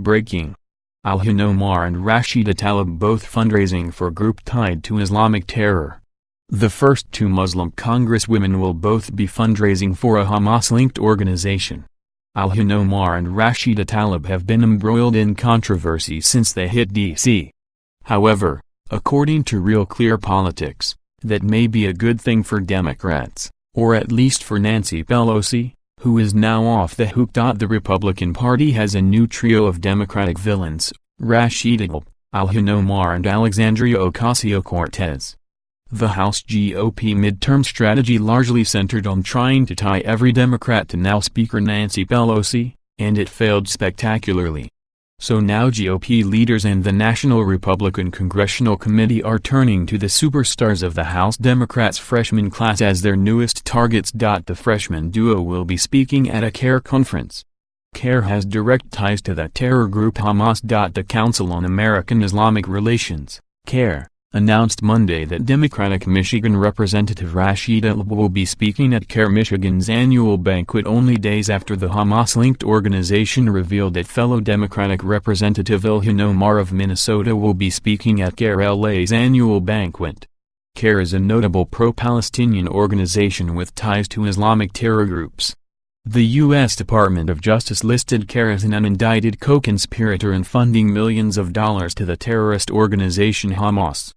Breaking. Ilhan Omar and Rashida Talib both fundraising for group tied to Islamic terror. The first two Muslim congresswomen will both be fundraising for a Hamas-linked organization. Ilhan Omar and Rashida Talib have been embroiled in controversy since they hit D.C. However, according to Real Clear Politics, that may be a good thing for Democrats, or at least for Nancy Pelosi, who is now off the hook. The Republican Party has a new trio of Democratic villains, Rashida Talib, Ilhan Omar and Alexandria Ocasio-Cortez. The House GOP midterm strategy largely centered on trying to tie every Democrat to now Speaker Nancy Pelosi, and it failed spectacularly. So now GOP leaders and the National Republican Congressional Committee are turning to the superstars of the House Democrats' freshman class as their newest targets. The freshman duo will be speaking at a CARE conference. CARE has direct ties to the terror group Hamas. The Council on American Islamic Relations, CARE, announced Monday that Democratic Michigan Representative Rashida Talib will be speaking at CARE Michigan's annual banquet only days after the Hamas-linked organization revealed that fellow Democratic Representative Ilhan Omar of Minnesota will be speaking at CARE LA's annual banquet. CARE is a notable pro-Palestinian organization with ties to Islamic terror groups. The U.S. Department of Justice listed CARE as an unindicted co-conspirator in funding millions of dollars to the terrorist organization Hamas.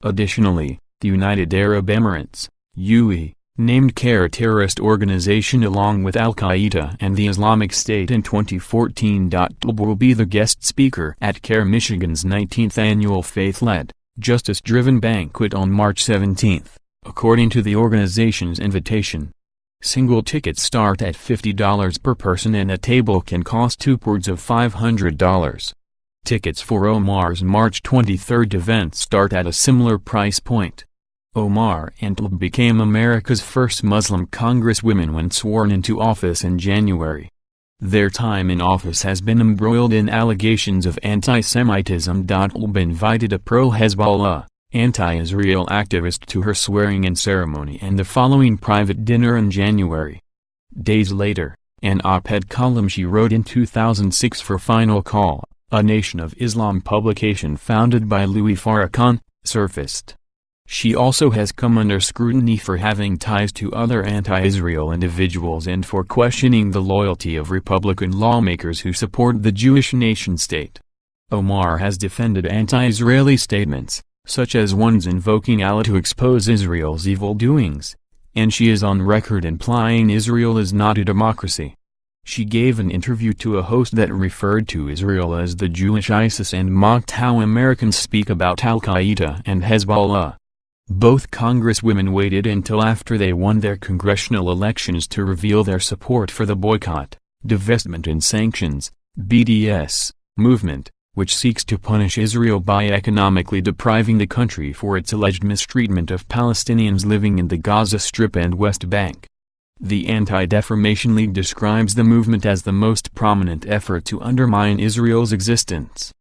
Additionally, the United Arab Emirates, UAE, named CARE a terrorist organization along with Al-Qaeda and the Islamic State in 2014. Talib will be the guest speaker at CARE Michigan's 19th annual faith-led, justice-driven banquet on March 17, according to the organization's invitation. Single tickets start at $50 per person and a table can cost upwards of $500. Tickets for Omar's March 23 event start at a similar price point. Omar and Talib became America's first Muslim congresswomen when sworn into office in January. Their time in office has been embroiled in allegations of anti-Semitism. Talib invited a pro-Hezbollah, anti-Israel activist to her swearing-in ceremony and the following private dinner in January. Days later, an op-ed column she wrote in 2006 for Final Call, a Nation of Islam publication founded by Louis Farrakhan, surfaced. She also has come under scrutiny for having ties to other anti-Israel individuals and for questioning the loyalty of Republican lawmakers who support the Jewish nation-state. Omar has defended anti-Israeli statements, such as ones invoking Allah to expose Israel's evil doings, and she is on record implying Israel is not a democracy. She gave an interview to a host that referred to Israel as the Jewish ISIS and mocked how Americans speak about Al-Qaeda and Hezbollah. Both congresswomen waited until after they won their congressional elections to reveal their support for the Boycott, Divestment and Sanctions (BDS) movement, which seeks to punish Israel by economically depriving the country for its alleged mistreatment of Palestinians living in the Gaza Strip and West Bank. The Anti-Defamation League describes the movement as the most prominent effort to undermine Israel's existence.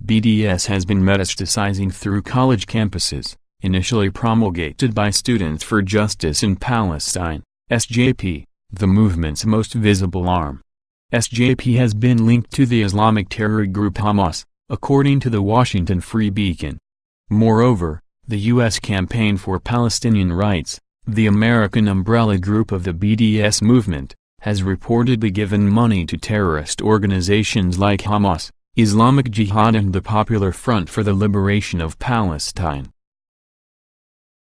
BDS has been metastasizing through college campuses, initially promulgated by Students for Justice in Palestine, SJP, the movement's most visible arm. SJP has been linked to the Islamic terror group Hamas, according to the Washington Free Beacon. Moreover, the U.S. Campaign for Palestinian Rights, the American umbrella group of the BDS movement, has reportedly given money to terrorist organizations like Hamas, Islamic Jihad and the Popular Front for the Liberation of Palestine.